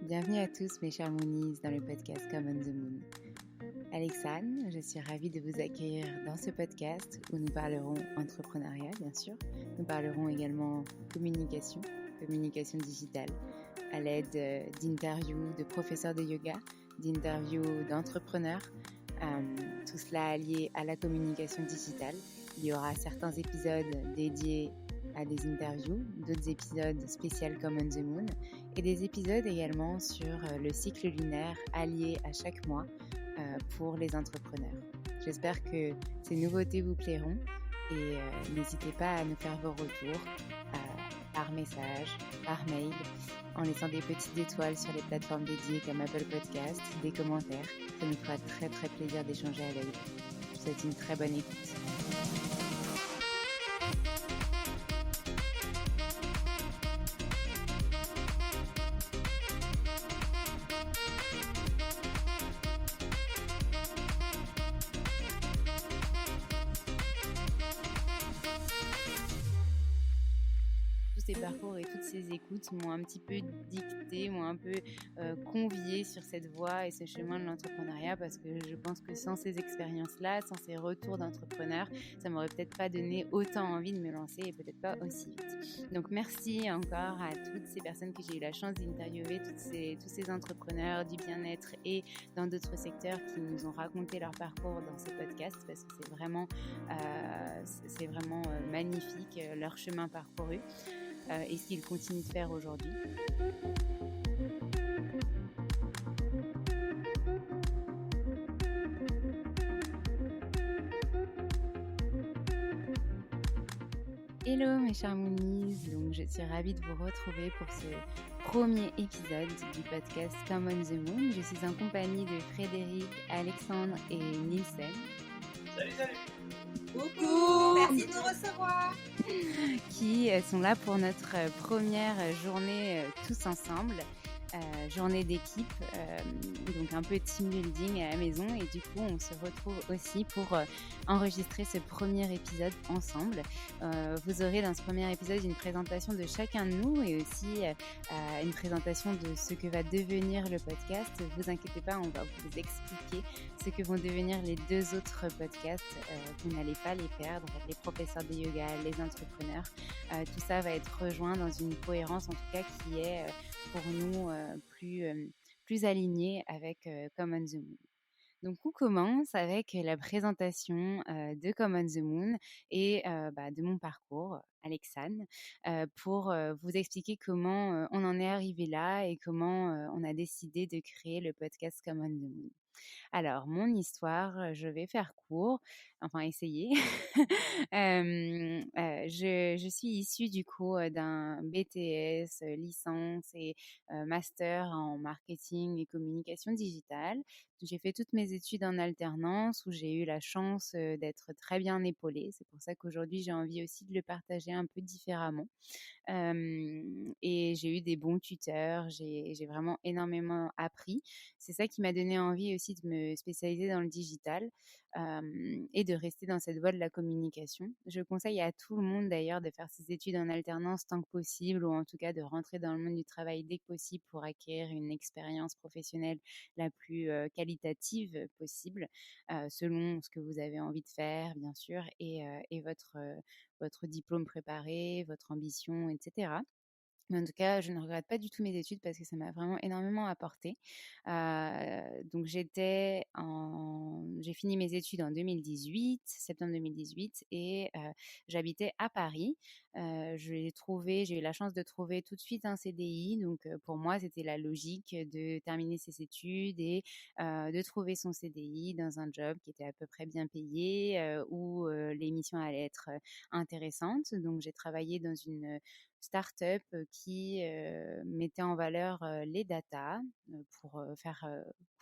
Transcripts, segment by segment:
Bienvenue à tous mes chers Moonies dans le podcast Come on the Moon. Alexandre, je suis ravie de vous accueillir dans ce podcast où nous parlerons entrepreneuriat bien sûr. Nous parlerons également communication digitale à l'aide d'interviews de professeurs de yoga, d'interviews d'entrepreneurs, tout cela allié à la communication digitale. Il y aura certains épisodes dédiés à des interviews, d'autres épisodes spéciaux Come on the Moon et des épisodes également sur le cycle lunaire allié à chaque mois pour les entrepreneurs. J'espère que ces nouveautés vous plairont et n'hésitez pas à nous faire vos retours par message, par mail, en laissant des petites étoiles sur les plateformes dédiées comme Apple Podcast, des commentaires. Ça nous fera très très plaisir d'échanger avec vous. Je vous souhaite une très bonne écoute. Tous ces parcours et toutes ces écoutes m'ont un petit peu dicté, m'ont un peu convié sur cette voie et ce chemin de l'entrepreneuriat parce que je pense que sans ces expériences-là, sans ces retours d'entrepreneurs, ça m'aurait peut-être pas donné autant envie de me lancer et peut-être pas aussi vite. Donc merci encore à toutes ces personnes que j'ai eu la chance d'interviewer, tous ces entrepreneurs du bien-être et dans d'autres secteurs qui nous ont raconté leur parcours dans ce podcast parce que c'est vraiment magnifique leur chemin parcouru. Et ce qu'il continue de faire aujourd'hui. Hello mes chers Moonies, donc je suis ravie de vous retrouver pour ce premier épisode du podcast Come on the Moon. Je suis en compagnie de Frédéric, Alexandre et Nielsen. Salut, salut. Coucou, merci de nous recevoir. Qui sont là pour notre première journée tous ensemble, journée d'équipe, donc un peu team building à la maison et du coup on se retrouve aussi pour enregistrer ce premier épisode ensemble. Vous aurez dans ce premier épisode une présentation de chacun de nous et aussi une présentation de ce que va devenir le podcast. Ne vous inquiétez pas, on va vous expliquer ce que vont devenir les deux autres podcasts. Vous n'allez pas les perdre, les professeurs de yoga, les entrepreneurs. Tout ça va être rejoint dans une cohérence en tout cas qui est pour nous plus alignée avec Come on the Moon. Donc, on commence avec la présentation de Come on the Moon et de mon parcours, Alexandre, pour vous expliquer comment on en est arrivé là et comment on a décidé de créer le podcast Come on the Moon. Alors, mon histoire, je vais faire court, enfin essayer. Je suis issue du coup d'un BTS, licence et master en marketing et communication digitale. J'ai fait toutes mes études en alternance où j'ai eu la chance d'être très bien épaulée. C'est pour ça qu'aujourd'hui, j'ai envie aussi de le partager un peu différemment. Et j'ai eu des bons tuteurs, j'ai vraiment énormément appris. C'est ça qui m'a donné envie aussi de me spécialiser dans le digital et de rester dans cette voie de la communication. Je conseille à tout le monde d'ailleurs de faire ses études en alternance tant que possible ou en tout cas de rentrer dans le monde du travail dès que possible pour acquérir une expérience professionnelle la plus qualitative possible selon ce que vous avez envie de faire bien sûr et votre diplôme préparé, votre ambition, etc. Mais en tout cas, je ne regrette pas du tout mes études parce que ça m'a vraiment énormément apporté. Donc j'ai fini mes études en 2018, septembre 2018 et j'habitais à Paris. J'ai eu la chance de trouver tout de suite un CDI. Donc pour moi, c'était la logique de terminer ses études et de trouver son CDI dans un job qui était à peu près bien payé, où les missions allaient être intéressantes. Donc j'ai travaillé dans une start-up qui mettait en valeur les data pour faire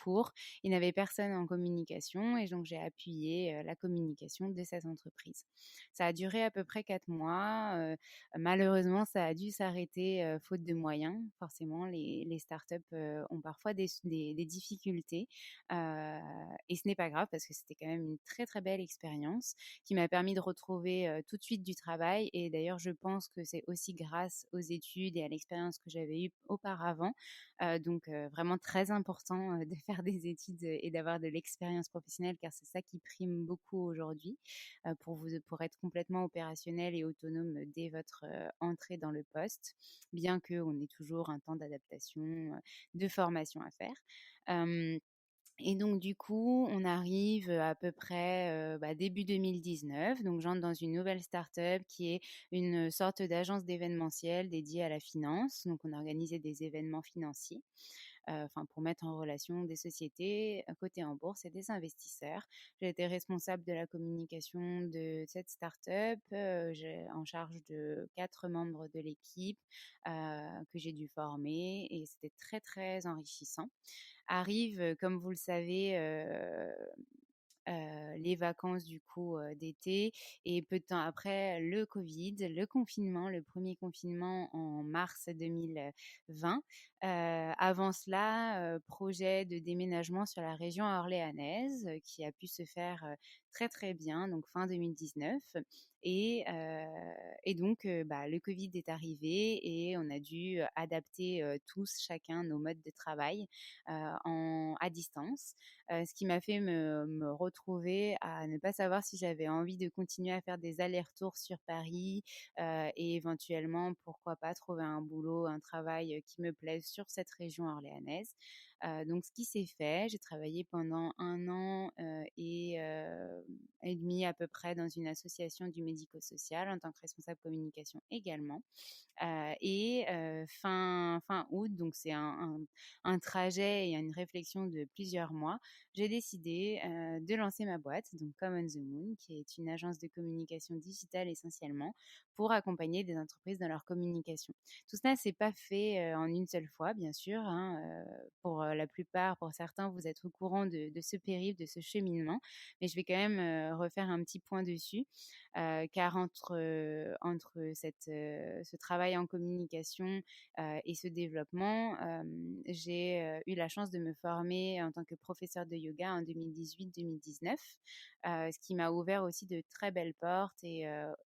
court. Il n'avait personne en communication et donc j'ai appuyé la communication de cette entreprise. Ça a duré à peu près 4 mois. Malheureusement, ça a dû s'arrêter faute de moyens. Forcément, les startups ont parfois des difficultés. Et ce n'est pas grave parce que c'était quand même une très très belle expérience qui m'a permis de retrouver tout de suite du travail. Et d'ailleurs, je pense que c'est aussi grâce aux études et à l'expérience que j'avais eue auparavant. Donc, vraiment très important de faire des études et d'avoir de l'expérience professionnelle car c'est ça qui prime beaucoup aujourd'hui pour être complètement opérationnel et autonome dès votre entrée dans le poste, bien qu'on ait toujours un temps d'adaptation, de formation à faire. Euh, et donc du coup, on arrive à peu près début 2019. Donc j'entre dans une nouvelle start-up qui est une sorte d'agence d'événementiel dédiée à la finance. Donc on organisait des événements financiers pour mettre en relation des sociétés cotées en bourse et des investisseurs. J'ai été responsable de la communication de cette start-up. J'ai en charge de 4 membres de l'équipe que j'ai dû former et c'était très, très enrichissant. Arrive, comme vous le savez, les vacances du coup d'été et peu de temps après le Covid, le confinement, le premier confinement en mars 2020. Avant cela, projet de déménagement sur la région orléanaise qui a pu se faire très très bien, donc fin 2019. Et donc, le Covid est arrivé et on a dû adapter tous, chacun, nos modes de travail à distance. Ce qui m'a fait me retrouver à ne pas savoir si j'avais envie de continuer à faire des allers-retours sur Paris et éventuellement, pourquoi pas, trouver un boulot, un travail qui me plaise sur cette région orléanaise. Donc, ce qui s'est fait, j'ai travaillé pendant 1 an et demi à peu près dans une association du médico-social en tant que responsable communication également. Fin août, donc c'est un trajet et une réflexion de plusieurs mois, j'ai décidé de lancer ma boîte, donc Come on the Moon, qui est une agence de communication digitale essentiellement pour accompagner des entreprises dans leur communication. Tout cela, c'est pas fait en une seule fois, bien sûr. Hein, pour la plupart, pour certains, vous êtes au courant de ce périple, de ce cheminement, mais je vais quand même refaire un petit point dessus, car entre ce travail en communication et ce développement, j'ai eu la chance de me former en tant que professeur de yoga en 2018-2019, ce qui m'a ouvert aussi de très belles portes et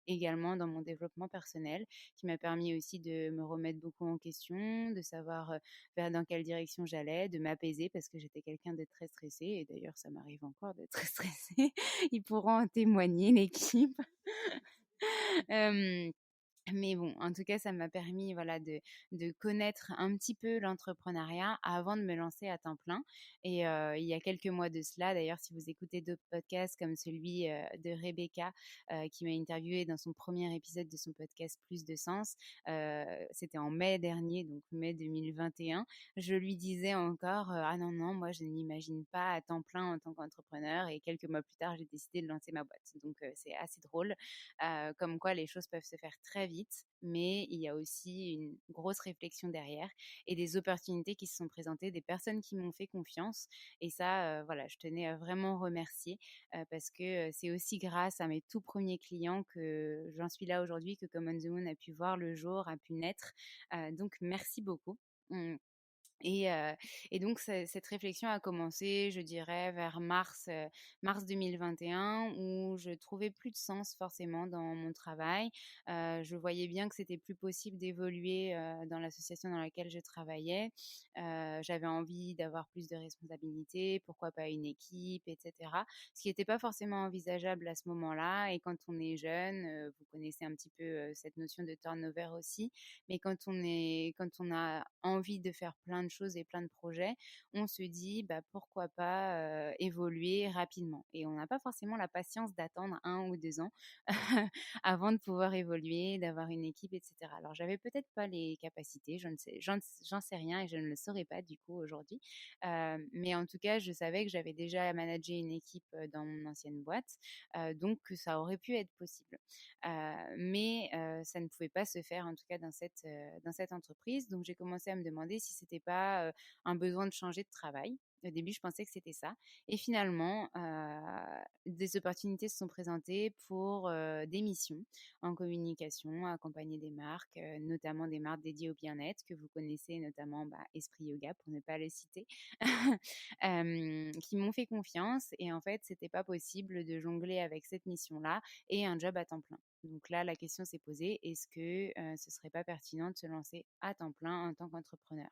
également dans mon développement personnel, qui m'a permis aussi de me remettre beaucoup en question, de savoir dans quelle direction j'allais, de m'apaiser parce que j'étais quelqu'un de très stressé et d'ailleurs ça m'arrive encore d'être très stressée. Ils pourront en témoigner, l'équipe. Euh, mais bon, en tout cas, ça m'a permis voilà, de connaître un petit peu l'entrepreneuriat avant de me lancer à temps plein. Et il y a quelques mois de cela, d'ailleurs, si vous écoutez d'autres podcasts comme celui de Rebecca, qui m'a interviewé dans son premier épisode de son podcast Plus de Sens, c'était en mai dernier, donc mai 2021, je lui disais encore, ah non, non, moi, je ne m'imagine pas à temps plein en tant qu'entrepreneur. Et quelques mois plus tard, j'ai décidé de lancer ma boîte. Donc, c'est assez drôle, comme quoi les choses peuvent se faire très vite, mais il y a aussi une grosse réflexion derrière et des opportunités qui se sont présentées, des personnes qui m'ont fait confiance. Et ça, voilà, je tenais à vraiment remercier parce que c'est aussi grâce à mes tout premiers clients que j'en suis là aujourd'hui, que Come on the Moon a pu voir le jour, a pu naître. Donc, merci beaucoup. Mmh. Et, euh, et donc, cette réflexion a commencé, je dirais, vers mars 2021, où je trouvais plus de sens forcément dans mon travail. Je voyais bien que c'était plus possible d'évoluer dans l'association dans laquelle je travaillais. J'avais envie d'avoir plus de responsabilités, pourquoi pas une équipe, etc. Ce qui n'était pas forcément envisageable à ce moment-là. Et quand on est jeune, vous connaissez un petit peu cette notion de turnover aussi, mais quand on a envie de faire plein de choses et plein de projets, on se dit pourquoi pas évoluer rapidement. Et on n'a pas forcément la patience d'attendre 1 ou 2 ans avant de pouvoir évoluer, d'avoir une équipe, etc. Alors j'avais peut-être pas les capacités, j'en sais rien et je ne le saurais pas du coup aujourd'hui. Mais en tout cas, je savais que j'avais déjà managé une équipe dans mon ancienne boîte, donc que ça aurait pu être possible. Mais ça ne pouvait pas se faire en tout cas dans cette entreprise. Donc j'ai commencé à me demander si c'était pas un besoin de changer de travail. Au début, je pensais que c'était ça. Et finalement, des opportunités se sont présentées pour des missions en communication, accompagner des marques, notamment des marques dédiées au bien-être que vous connaissez, notamment Esprit Yoga, pour ne pas le citer, qui m'ont fait confiance. Et en fait, c'était pas possible de jongler avec cette mission-là et un job à temps plein. Donc là, la question s'est posée, est-ce que ce serait pas pertinent de se lancer à temps plein en tant qu'entrepreneur?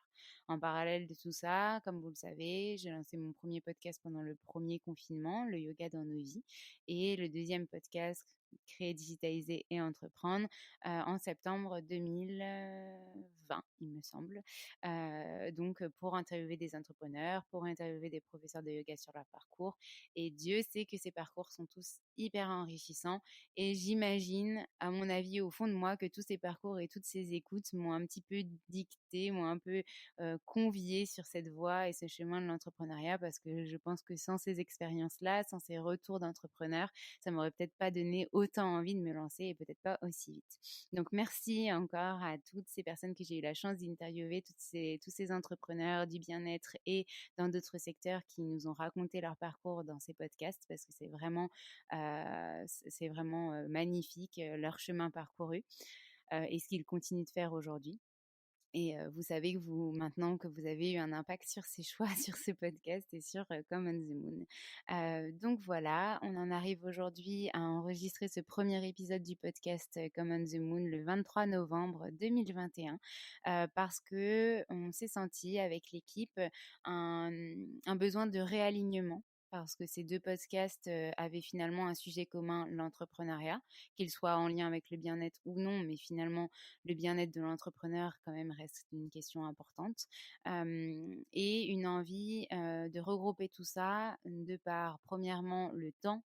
En parallèle de tout ça, comme vous le savez, j'ai lancé mon premier podcast pendant le premier confinement, le yoga dans nos vies, et le deuxième podcast, créer, digitaliser et entreprendre, en septembre 2020, il me semble. Donc, pour interviewer des entrepreneurs, pour interviewer des professeurs de yoga sur leur parcours. Et Dieu sait que ces parcours sont tous hyper enrichissants. Et j'imagine, à mon avis, au fond de moi, que tous ces parcours et toutes ces écoutes m'ont un petit peu dicté, m'ont un peu conviée sur cette voie et ce chemin de l'entrepreneuriat, parce que je pense que sans ces expériences-là, sans ces retours d'entrepreneurs, ça m'aurait peut-être pas donné autant envie de me lancer et peut-être pas aussi vite. Donc merci encore à toutes ces personnes que j'ai eu la chance d'interviewer, tous ces entrepreneurs du bien-être et dans d'autres secteurs qui nous ont raconté leur parcours dans ces podcasts, parce que c'est vraiment magnifique leur chemin parcouru et ce qu'ils continuent de faire aujourd'hui. Et vous savez que maintenant que vous avez eu un impact sur ces choix, sur ce podcast et sur Come on the Moon. Donc voilà, on en arrive aujourd'hui à enregistrer ce premier épisode du podcast Come on the Moon le 23 novembre 2021 parce que on s'est senti avec l'équipe un besoin de réalignement. Parce que ces deux podcasts avaient finalement un sujet commun, l'entrepreneuriat, qu'il soit en lien avec le bien-être ou non, mais finalement le bien-être de l'entrepreneur quand même reste une question importante. Et une envie de regrouper tout ça de par, premièrement, le temps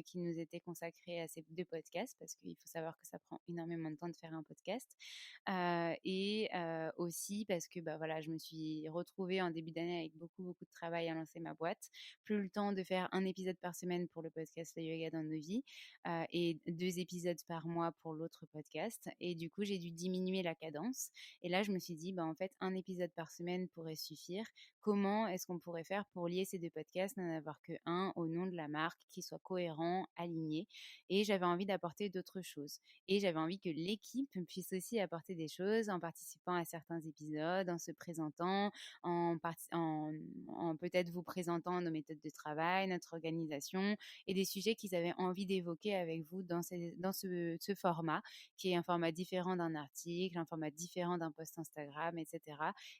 qui nous était consacré à ces deux podcasts, parce qu'il faut savoir que ça prend énormément de temps de faire un podcast, et aussi parce que voilà, je me suis retrouvée en début d'année avec beaucoup de travail à lancer ma boîte, plus le temps de faire un épisode par semaine pour le podcast Le Yoga dans nos vies, et 2 épisodes par mois pour l'autre podcast. Et du coup, j'ai dû diminuer la cadence. Et là, je me suis dit, en fait, un épisode par semaine pourrait suffire. Comment est-ce qu'on pourrait faire pour lier ces deux podcasts, n'en avoir que un au nom de la marque, qui soit cohérent, aligné. Et j'avais envie d'apporter d'autres choses. Et j'avais envie que l'équipe puisse aussi apporter des choses en participant à certains épisodes, en se présentant, en peut-être vous présentant nos méthodes de travail, notre organisation, et des sujets qu'ils avaient envie d'évoquer avec vous dans ce format, qui est un format différent d'un article, un format différent d'un post Instagram, etc.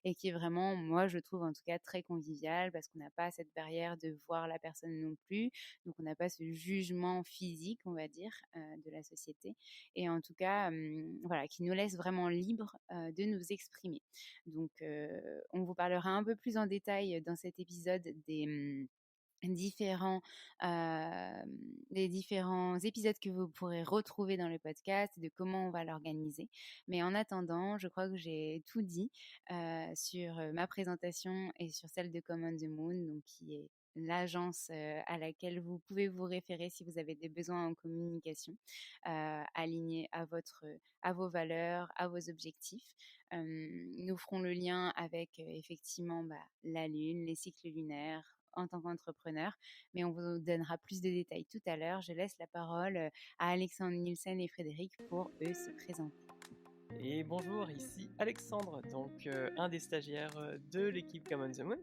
Et qui est vraiment, moi, je trouve en tout cas très convivial, parce qu'on n'a pas cette barrière de voir la personne non plus, donc on n'a pas ce jugement physique, on va dire, de la société, et en tout cas, voilà, qui nous laisse vraiment libres de nous exprimer. Donc, on vous parlera un peu plus en détail dans cet épisode différents, des différents épisodes que vous pourrez retrouver dans le podcast, et de comment on va l'organiser. Mais en attendant, je crois que j'ai tout dit sur ma présentation et sur celle de Come on the Moon, donc qui est l'agence à laquelle vous pouvez vous référer si vous avez des besoins en communication alignés à vos valeurs, à vos objectifs. Nous ferons le lien avec effectivement la lune, les cycles lunaires en tant qu'entrepreneur, mais on vous donnera plus de détails tout à l'heure. Je laisse la parole à Alexandre Nielsen et Frédéric pour eux se présenter. Et bonjour, ici Alexandre, donc un des stagiaires de l'équipe Come on the Moon.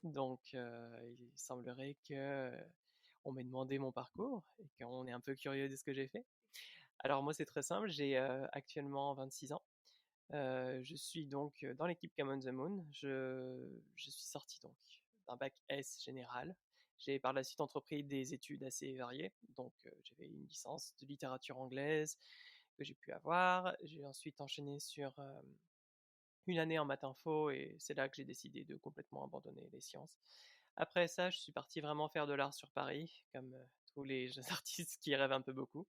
Donc il semblerait que on m'ait demandé mon parcours et qu'on est un peu curieux de ce que j'ai fait. Alors moi c'est très simple, j'ai actuellement 26 ans. Je suis donc dans l'équipe Come on the Moon. Je suis sorti donc d'un bac S général. J'ai par la suite entrepris des études assez variées. Donc j'avais une licence de littérature anglaise que j'ai pu avoir. J'ai ensuite enchaîné sur une année en maths info, et c'est là que j'ai décidé de complètement abandonner les sciences. Après ça, je suis parti vraiment faire de l'art sur Paris, comme tous les jeunes artistes qui rêvent un peu beaucoup.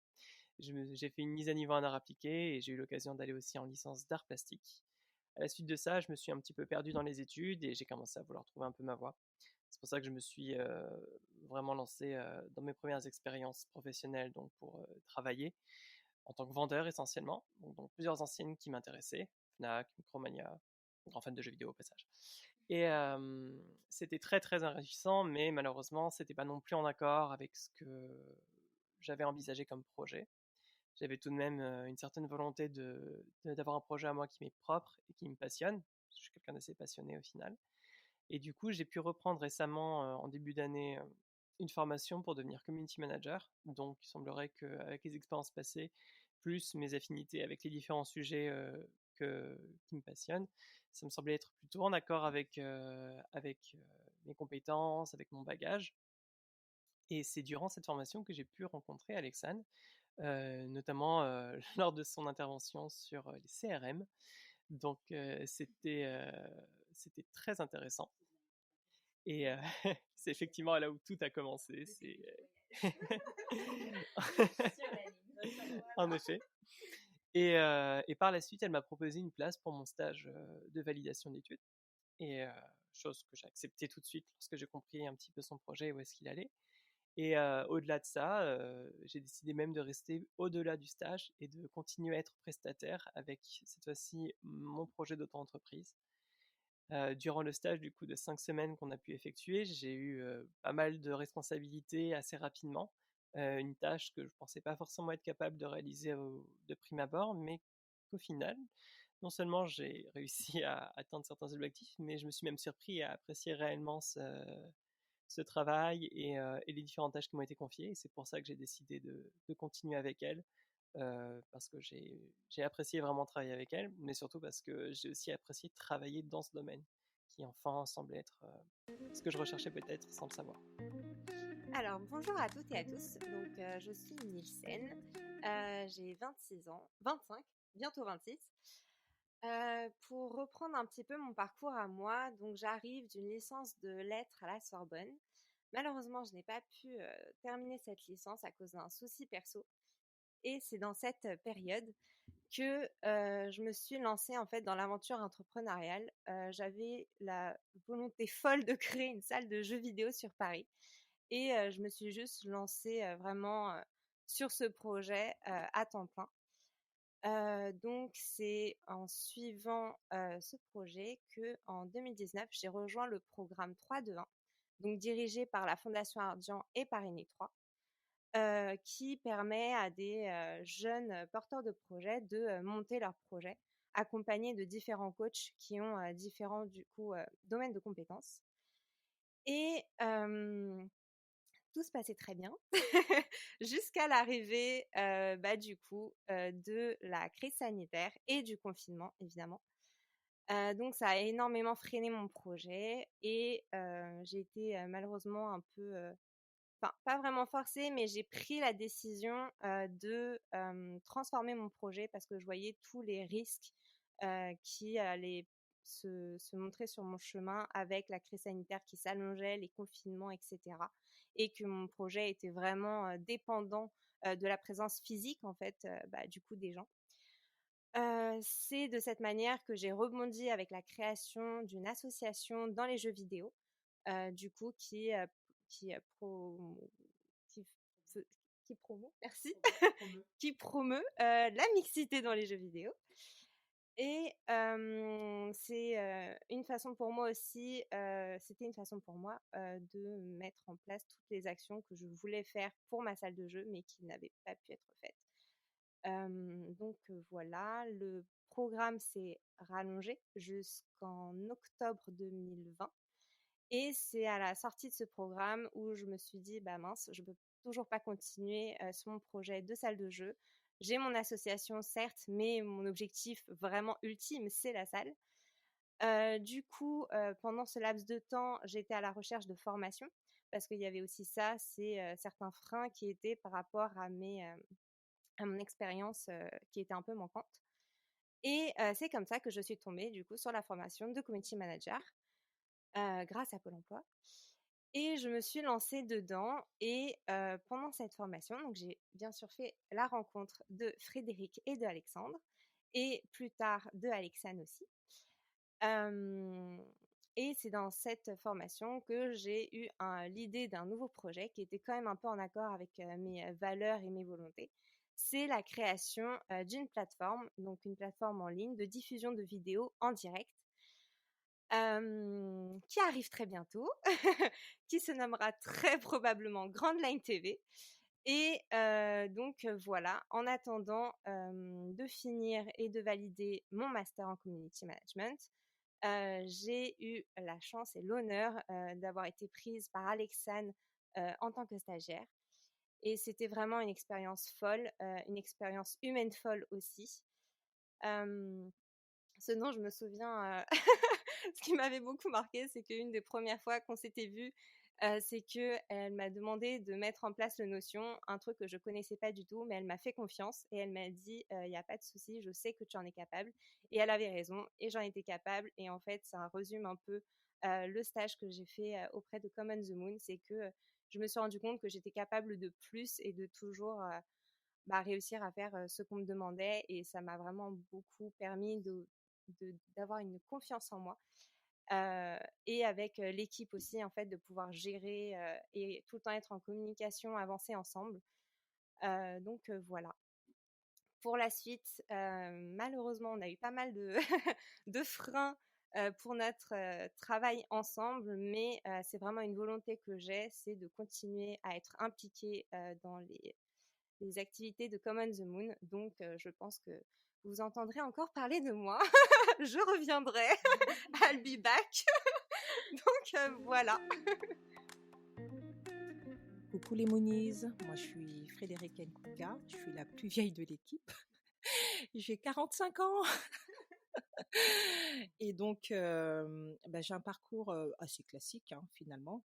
J'ai fait une mise à niveau en art appliqué et j'ai eu l'occasion d'aller aussi en licence d'art plastique. À la suite de ça, je me suis un petit peu perdu dans les études et j'ai commencé à vouloir trouver un peu ma voie. C'est pour ça que je me suis vraiment lancé dans mes premières expériences professionnelles, donc pour travailler en tant que vendeur essentiellement, donc plusieurs enseignes qui m'intéressaient, Fnac, Micromania, grand fan de jeux vidéo au passage. Et c'était très, très enrichissant, mais malheureusement, c'était pas non plus en accord avec ce que j'avais envisagé comme projet. J'avais tout de même une certaine volonté d'avoir un projet à moi qui m'est propre et qui me passionne. Je suis quelqu'un d'assez passionné au final. Et du coup, j'ai pu reprendre récemment, en début d'année, une formation pour devenir community manager. Donc, il semblerait qu'avec les expériences passées, plus mes affinités avec les différents sujets qui me passionnent, ça me semblait être plutôt en accord avec mes compétences, avec mon bagage. Et c'est durant cette formation que j'ai pu rencontrer Alexane, notamment lors de son intervention sur les CRM. Donc, c'était très intéressant. Et c'est effectivement là où tout a commencé. En effet. Et par la suite, elle m'a proposé une place pour mon stage de validation d'études. Et chose que j'ai acceptée tout de suite lorsque j'ai compris un petit peu son projet et où est-ce qu'il allait. Et au-delà de ça, j'ai décidé même de rester au-delà du stage et de continuer à être prestataire avec cette fois-ci mon projet d'auto-entreprise. Durant le stage du coup de 5 semaines qu'on a pu effectuer, j'ai eu pas mal de responsabilités assez rapidement. Une tâche que je pensais pas forcément être capable de réaliser de prime abord, mais qu'au final, non seulement j'ai réussi à atteindre certains objectifs, mais je me suis même surpris à apprécier réellement ce travail et les différentes tâches qui m'ont été confiées. Et c'est pour ça que j'ai décidé de continuer avec elle, parce que j'ai apprécié vraiment travailler avec elle, mais surtout parce que j'ai aussi apprécié travailler dans ce domaine, qui enfin semblait être ce que je recherchais peut-être sans le savoir. Alors, bonjour à toutes et à tous. Donc, je suis Nilsen. J'ai 26 ans, 25, bientôt 26. Pour reprendre un petit peu mon parcours à moi, donc j'arrive d'une licence de lettres à la Sorbonne. Malheureusement, je n'ai pas pu terminer cette licence à cause d'un souci perso. Et c'est dans cette période que je me suis lancée en fait dans l'aventure entrepreneuriale. J'avais la volonté folle de créer une salle de jeux vidéo sur Paris. Et je me suis juste lancée vraiment sur ce projet à temps plein. Donc c'est en suivant ce projet qu'en 2019, j'ai rejoint le programme 3-2-1, donc dirigé par la Fondation Ardian et par Enec3, qui permet à des jeunes porteurs de projets de monter leur projet, accompagnés de différents coachs qui ont différents du coup domaines de compétences. Et tout se passait très bien jusqu'à l'arrivée du coup de la crise sanitaire et du confinement évidemment. Donc ça a énormément freiné mon projet et j'ai été malheureusement un peu, enfin pas vraiment forcée, mais j'ai pris la décision de transformer mon projet parce que je voyais tous les risques qui allaient se montrer sur mon chemin avec la crise sanitaire qui s'allongeait, les confinements, etc. Et que mon projet était vraiment dépendant de la présence physique en fait du coup des gens. C'est de cette manière que j'ai rebondi avec la création d'une association dans les jeux vidéo, du coup qui, pro- qui, fe- qui promeut, merci, qui promeut la mixité dans les jeux vidéo. Et c'est une façon pour moi aussi, c'était une façon pour moi de mettre en place toutes les actions que je voulais faire pour ma salle de jeu, mais qui n'avaient pas pu être faites. Donc voilà, le programme s'est rallongé jusqu'en octobre 2020. Et c'est à la sortie de ce programme où je me suis dit, bah mince, je peux toujours pas continuer sur mon projet de salle de jeu. J'ai mon association, certes, mais mon objectif vraiment ultime, c'est la salle. Du coup, pendant ce laps de temps, j'étais à la recherche de formation parce qu'il y avait aussi ça, c'est certains freins qui étaient par rapport à à mon expérience qui était un peu manquante. Et c'est comme ça que je suis tombée du coup sur la formation de community manager grâce à Pôle emploi. Et je me suis lancée dedans et pendant cette formation, donc j'ai bien sûr fait la rencontre de Frédéric et de Alexandre et plus tard de Alexane aussi. Et c'est dans cette formation que j'ai eu l'idée d'un nouveau projet qui était quand même un peu en accord avec mes valeurs et mes volontés. C'est la création d'une plateforme, donc une plateforme en ligne de diffusion de vidéos en direct. qui arrive très bientôt, qui se nommera très probablement Grand Line TV. Et donc voilà, en attendant de finir et de valider mon master en community management, j'ai eu la chance et l'honneur d'avoir été prise par Alexane en tant que stagiaire. Et c'était vraiment une expérience folle, une expérience humaine folle aussi. Ce dont je me souviens, ce qui m'avait beaucoup marqué, c'est qu'une des premières fois qu'on s'était vu, c'est qu'elle m'a demandé de mettre en place le Notion, un truc que je connaissais pas du tout, mais elle m'a fait confiance et elle m'a dit, il y a pas de souci, je sais que tu en es capable. Et elle avait raison et j'en étais capable. Et en fait, ça résume un peu le stage que j'ai fait auprès de Common the Moon, c'est que je me suis rendu compte que j'étais capable de plus et de toujours réussir à faire ce qu'on me demandait. Et ça m'a vraiment beaucoup permis d'avoir une confiance en moi. Et avec l'équipe aussi, en fait, de pouvoir gérer et tout le temps être en communication, avancer ensemble. Donc voilà. Pour la suite, malheureusement, on a eu pas mal de, de freins pour notre travail ensemble, mais c'est vraiment une volonté que j'ai, c'est de continuer à être impliquée dans les activités de Common the Moon. Donc, je pense que vous entendrez encore parler de moi. Je reviendrai. I'll be back. Donc, voilà. Coucou les Moniz, moi je suis Frédéric Nkouka, je suis la plus vieille de l'équipe. J'ai 45 ans. Et donc j'ai un parcours assez classique finalement.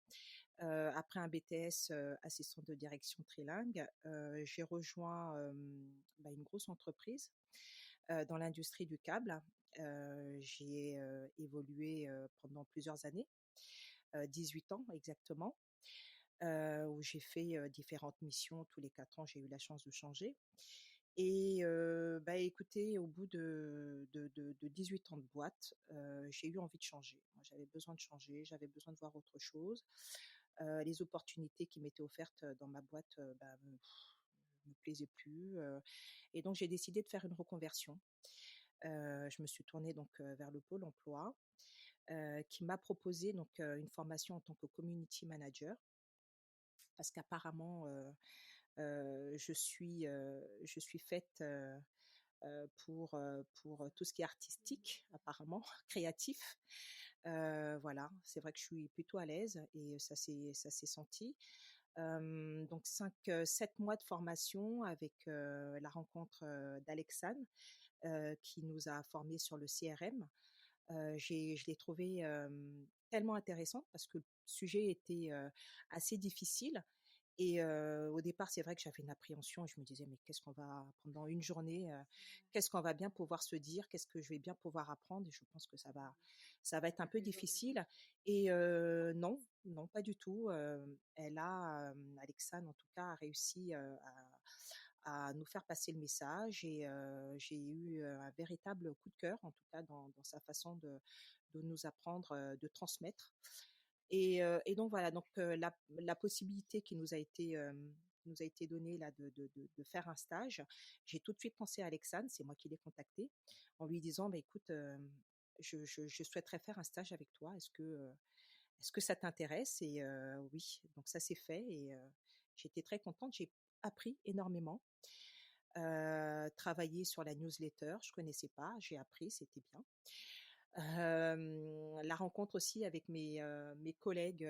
Après un BTS assistant de direction trilingue, j'ai rejoint une grosse entreprise dans l'industrie du câble. J'y ai évolué pendant plusieurs années, 18 ans exactement, où j'ai fait différentes missions. Tous les 4 ans, j'ai eu la chance de changer. Et écoutez, au bout de 18 ans de boîte, j'ai eu envie de changer. Moi, j'avais besoin de changer, j'avais besoin de voir autre chose. Les opportunités qui m'étaient offertes dans ma boîte me plaisaient plus. Et donc, j'ai décidé de faire une reconversion. Je me suis tournée donc vers le pôle emploi, qui m'a proposé donc une formation en tant que community manager, parce qu'apparemment je suis faite pour tout ce qui est artistique, apparemment créatif. Voilà, c'est vrai que je suis plutôt à l'aise et ça s'est senti. Donc 7 mois de formation avec la rencontre d'Alexane, qui nous a formés sur le CRM. Je l'ai trouvé tellement intéressant parce que le sujet était assez difficile. Et au départ, c'est vrai que j'avais une appréhension. Je me disais, mais qu'est-ce qu'on va, pendant une journée, qu'est-ce qu'on va bien pouvoir se dire? Qu'est-ce que je vais bien pouvoir apprendre? Et je pense que ça va être un peu difficile. Et non, non, pas du tout. Alexane en tout cas, a réussi à nous faire passer le message. Et j'ai eu un véritable coup de cœur, en tout cas, dans sa façon de nous apprendre, de transmettre. Et donc voilà, donc la possibilité qui nous a été donnée là de faire un stage. J'ai tout de suite pensé à Alexane, c'est moi qui l'ai contacté en lui disant écoute, je souhaiterais faire un stage avec toi. Est-ce que ça t'intéresse? Et oui, donc ça s'est fait. Et j'étais très contente. J'ai appris énormément. Travailler sur la newsletter, je connaissais pas, j'ai appris, c'était bien. La rencontre aussi avec mes collègues,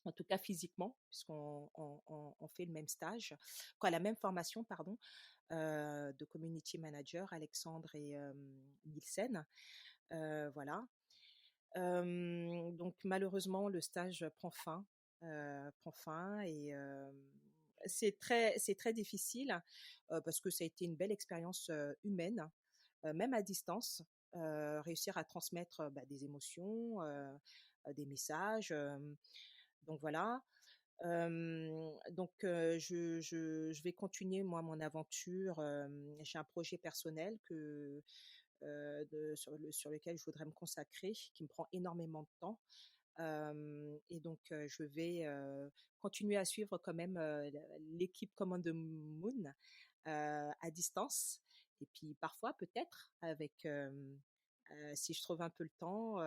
en tout cas physiquement, puisqu'on on fait le même stage, quoi, la même formation, pardon, de community manager, Alexandre et Nielsen. Voilà. Donc malheureusement, le stage prend fin et c'est très difficile parce que ça a été une belle expérience humaine, même à distance. Réussir à transmettre des émotions, des messages. Donc voilà. Donc je vais continuer moi mon aventure. J'ai un projet personnel sur lequel je voudrais me consacrer, qui me prend énormément de temps. Et donc je vais continuer à suivre quand même l'équipe Command the Moon à distance. Et puis parfois peut-être avec Si je trouve un peu le temps,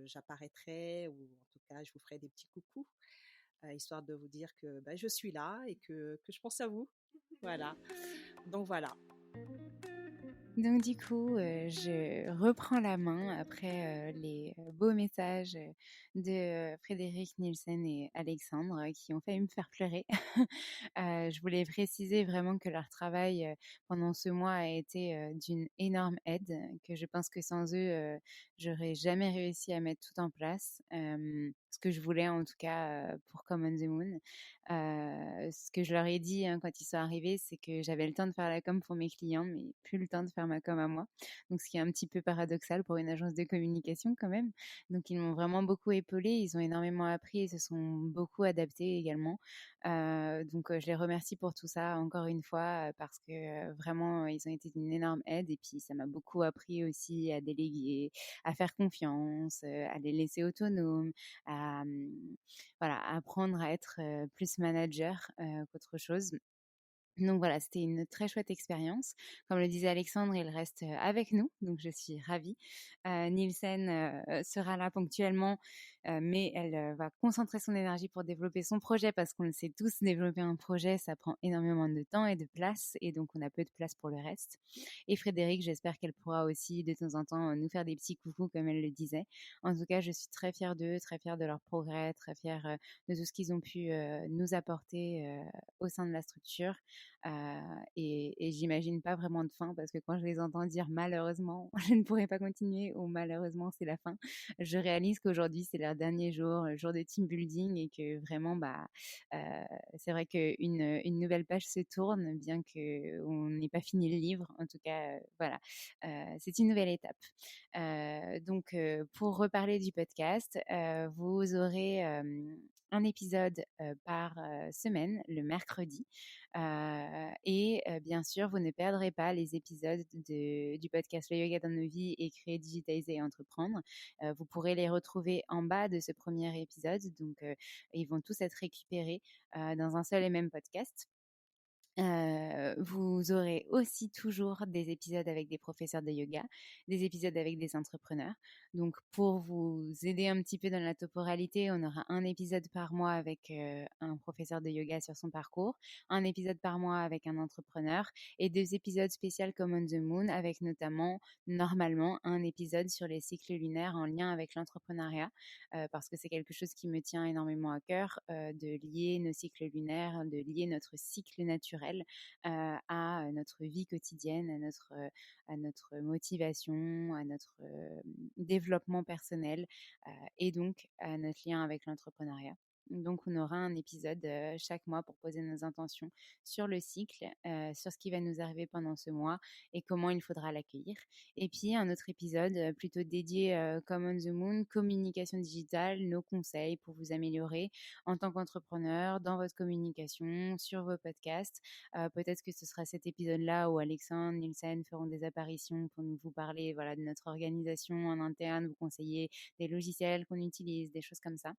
j'apparaîtrai ou en tout cas, je vous ferai des petits coucous, histoire de vous dire que je suis là et que je pense à vous. Voilà. Donc voilà. Donc du coup, je reprends la main après les beaux messages de Frédéric Nielsen et Alexandre qui ont failli me faire pleurer. Je voulais préciser vraiment que leur travail pendant ce mois a été d'une énorme aide, que je pense que sans eux, j'aurais jamais réussi à mettre tout en place. Ce que je voulais en tout cas pour Come on the Moon. Ce que je leur ai dit quand ils sont arrivés, c'est que j'avais le temps de faire la com pour mes clients, mais plus le temps de faire ma com à moi. Donc, ce qui est un petit peu paradoxal pour une agence de communication quand même. Donc, ils m'ont vraiment beaucoup épaulé, ils ont énormément appris et se sont beaucoup adaptés également. Donc, je les remercie pour tout ça encore une fois parce que vraiment, ils ont été d'une énorme aide et puis ça m'a beaucoup appris aussi à déléguer, à faire confiance, à les laisser autonomes, à voilà, apprendre à être plus manager qu'autre chose. Donc voilà, c'était une très chouette expérience. Comme le disait Alexandre, il reste avec nous, donc je suis ravie. Nielsen sera là ponctuellement, mais elle va concentrer son énergie pour développer son projet parce qu'on le sait tous, développer un projet, ça prend énormément de temps et de place, et donc on a peu de place pour le reste. Et Frédéric, j'espère qu'elle pourra aussi de temps en temps nous faire des petits coucous comme elle le disait. En tout cas, je suis très fière d'eux, très fière de leur progrès, très fière de tout ce qu'ils ont pu nous apporter au sein de la structure. Et j'imagine pas vraiment de fin parce que quand je les entends dire malheureusement je ne pourrai pas continuer ou malheureusement c'est la fin, je réalise qu'aujourd'hui c'est leur dernier jour, jour de team building, et que vraiment c'est vrai qu'une nouvelle page se tourne bien qu'on n'ait pas fini le livre. En tout cas, voilà, c'est une nouvelle étape. Donc pour reparler du podcast, vous aurez un épisode par semaine le mercredi. Et bien sûr, vous ne perdrez pas les épisodes du podcast Le Yoga dans nos vies et créer, digitaliser et entreprendre. Vous pourrez les retrouver en bas de ce premier épisode. Donc, ils vont tous être récupérés dans un seul et même podcast. Vous aurez aussi toujours des épisodes avec des professeurs de yoga, des épisodes avec des entrepreneurs. Donc, pour vous aider un petit peu dans la temporalité, on aura un épisode par mois avec un professeur de yoga sur son parcours, un épisode par mois avec un entrepreneur et 2 épisodes spéciaux comme On the Moon avec notamment, normalement, un épisode sur les cycles lunaires en lien avec l'entrepreneuriat parce que c'est quelque chose qui me tient énormément à cœur de lier nos cycles lunaires, de lier notre cycle naturel à notre vie quotidienne, à notre motivation, à notre développement personnel et donc à notre lien avec l'entrepreneuriat. Donc, on aura un épisode chaque mois pour poser nos intentions sur le cycle, sur ce qui va nous arriver pendant ce mois et comment il faudra l'accueillir. Et puis, un autre épisode plutôt dédié comme On the Moon, communication digitale, nos conseils pour vous améliorer en tant qu'entrepreneur, dans votre communication, sur vos podcasts. Peut-être que ce sera cet épisode-là où Alexandre, Nielsen feront des apparitions pour nous vous parler voilà, de notre organisation en interne, vous conseiller des logiciels qu'on utilise, des choses comme ça.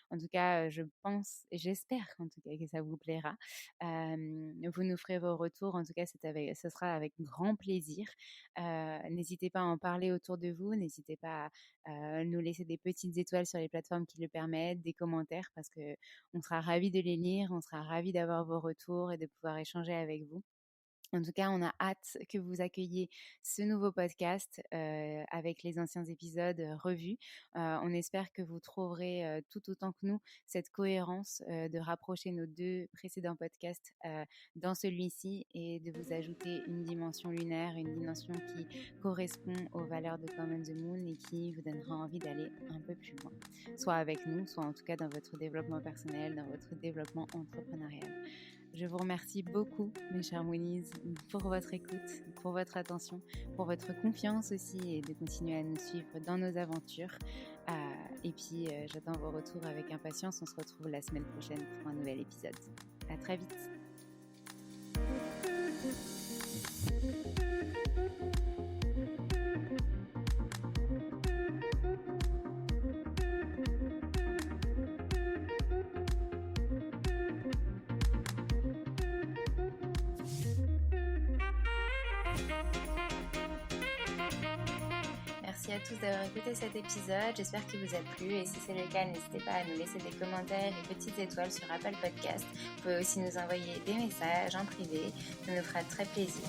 En tout cas, je pense et j'espère en tout cas que ça vous plaira. Vous nous ferez vos retours. En tout cas, ce sera avec grand plaisir. N'hésitez pas à en parler autour de vous. N'hésitez pas à nous laisser des petites étoiles sur les plateformes qui le permettent, des commentaires parce qu'on sera ravis de les lire. On sera ravis d'avoir vos retours et de pouvoir échanger avec vous. En tout cas, on a hâte que vous accueilliez ce nouveau podcast avec les anciens épisodes revus. On espère que vous trouverez tout autant que nous cette cohérence de rapprocher nos 2 précédents podcasts dans celui-ci et de vous ajouter une dimension lunaire, une dimension qui correspond aux valeurs de Come on the Moon et qui vous donnera envie d'aller un peu plus loin, soit avec nous, soit en tout cas dans votre développement personnel, dans votre développement entrepreneurial. Je vous remercie beaucoup, mes chers Moonies, pour votre écoute, pour votre attention, pour votre confiance aussi et de continuer à nous suivre dans nos aventures. Et puis, j'attends vos retours avec impatience. On se retrouve la semaine prochaine pour un nouvel épisode. À très vite. merci à tous d'avoir écouté cet épisode. J'espère qu'il vous a plu et si c'est le cas, n'hésitez pas à nous laisser des commentaires et petites étoiles sur Apple Podcast. Vous pouvez aussi nous envoyer des messages en privé, ça nous fera très plaisir.